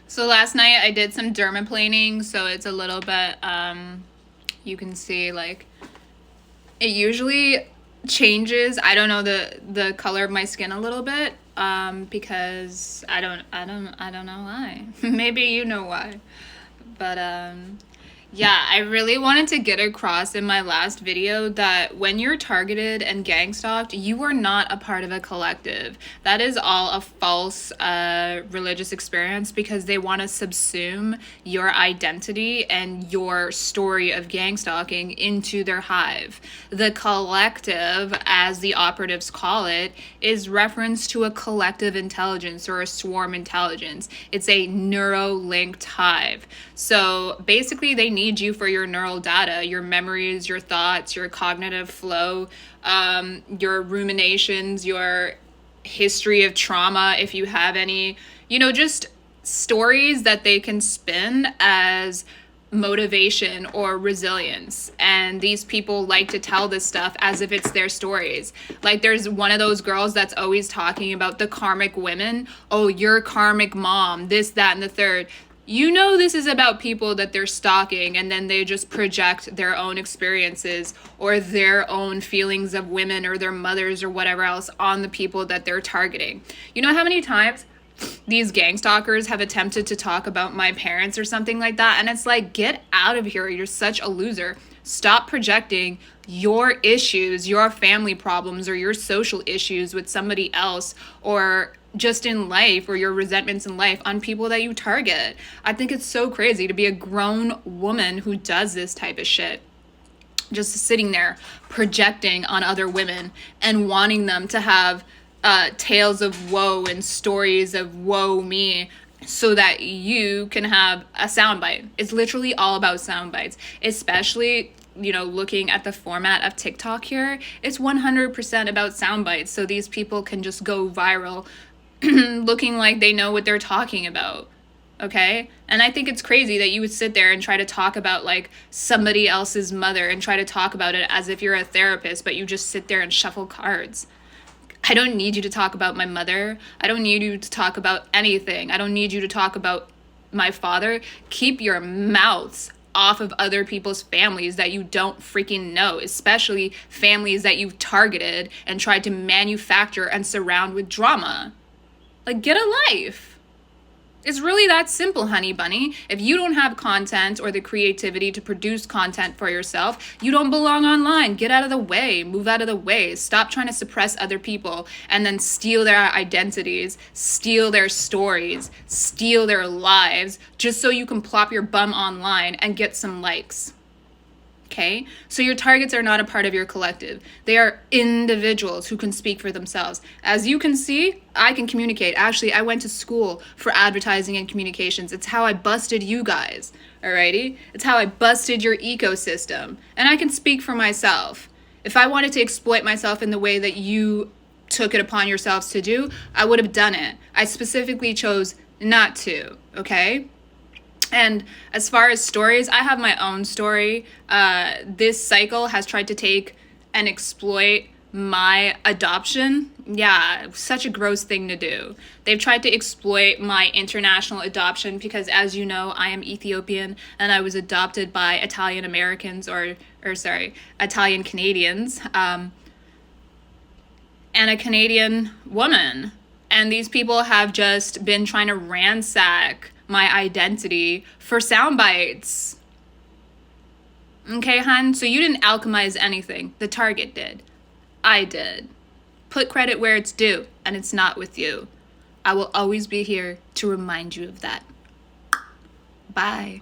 So last night I did some dermaplaning, so it's a little bit, you can see like it usually changes. I don't know the color of my skin a little bit, because I don't know why. Maybe you know why, but yeah, I really wanted to get across in my last video that when you're targeted and gang stalked, you are not a part of a collective. That is all a false religious experience because they want to subsume your identity and your story of gang stalking into their hive. The collective, as the operatives call it, is reference to a collective intelligence or a swarm intelligence. It's a neuro-linked hive. So basically, they need you for your neural data, your memories, your thoughts, your cognitive flow, your ruminations, your history of trauma, if you have any, just stories that they can spin as motivation or resilience. And these people like to tell this stuff as if it's their stories. Like there's one of those girls that's always talking about the karmic women. Oh, your karmic mom, this, that, and the third. This is about people that they're stalking, and then they just project their own experiences or their own feelings of women or their mothers or whatever else on the people that they're targeting. You know how many times these gang stalkers have attempted to talk about my parents or something like that? And it's like, get out of here. You're such a loser. Stop projecting your issues, your family problems, or your social issues with somebody else, or just in life, or your resentments in life on people that you target. I think it's so crazy to be a grown woman who does this type of shit. Just sitting there projecting on other women and wanting them to have tales of woe and stories of woe me so that you can have a soundbite. It's literally all about sound bites, especially looking at the format of TikTok here. It's 100% about sound bites, so these people can just go viral looking like they know what they're talking about. Okay? And I think it's crazy that you would sit there and try to talk about like somebody else's mother and try to talk about it as if you're a therapist, but you just sit there and shuffle cards. I don't need you to talk about my mother. I don't need you to talk about anything. I don't need you to talk about my father. Keep your mouths off of other people's families that you don't freaking know, especially families that you've targeted and tried to manufacture and surround with drama. Like, get a life. It's really that simple, honey bunny. If you don't have content or the creativity to produce content for yourself, you don't belong online. Get out of the way. Move out of the way. Stop trying to suppress other people and then steal their identities, steal their stories, steal their lives, just so you can plop your bum online and get some likes. Okay? So your targets are not a part of your collective. They are individuals who can speak for themselves. As you can see, I can communicate. Actually, I went to school for advertising and communications. It's how I busted you guys. Alrighty? It's how I busted your ecosystem. And I can speak for myself. If I wanted to exploit myself in the way that you took it upon yourselves to do, I would have done it. I specifically chose not to. Okay? And as far as stories, I have my own story. This cycle has tried to take and exploit my adoption. Yeah, such a gross thing to do. They've tried to exploit my international adoption because, as you know, I am Ethiopian and I was adopted by Italian Americans Italian Canadians, and a Canadian woman. And these people have just been trying to ransack my identity for sound bites. Okay, hun? So you didn't alchemize anything. The target did. I did. Put credit where it's due, and it's not with you. I will always be here to remind you of that. Bye.